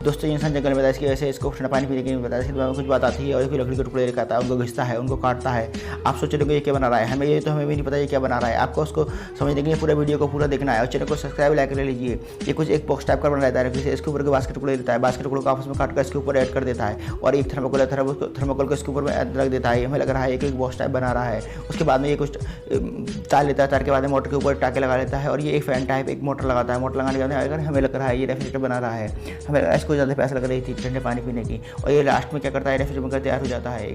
दोस्तों ये इंसान जंगल में बताया इसकी वजह से इसको ठंडा पानी पीने की नहीं बताया, इसके में कुछ बात आती है और कोई लकड़ी के टुकड़े लेकर आता है, उनको घिसता है, उनको काटता है। आप सोच रहे हो ये क्या बना रहा है, हमें भी नहीं पता ये क्या बना रहा है। आपको उसको समझने के लिए पूरा वीडियो को पूरा देखना है और चैनल को सब्सक्राइब लाइक कर लीजिए। ये कुछ एक बॉक्स टाइप का बना रहता है, इसके ऊपर के बास्केट टुकड़े देता है, बास्केट टुकड़ों को आपस में काट कर इसके ऊपर ऐड कर देता है और एक थर्मोकोल को इसके ऊपर में रख देता है। हमें लग रहा है एक बॉक्स टाइप बना रहा है। उसके बाद में ये कुछ तार लेता है, तार के बाद में मोटर के ऊपर टाके लगा लेता है और ये एक फैन टाइप एक मोटर लगाता है। मोटर लगाने के बाद अगर हमें लग रहा है ये रेफ्रिजरेटर बना रहा है, हमें इसको ज़्यादा पैसा लग रही थी ठंडे पानी पीने की, और ये लास्ट में क्या करता है रेफ्रिजरेटर बनकर तैयार हो जाता है।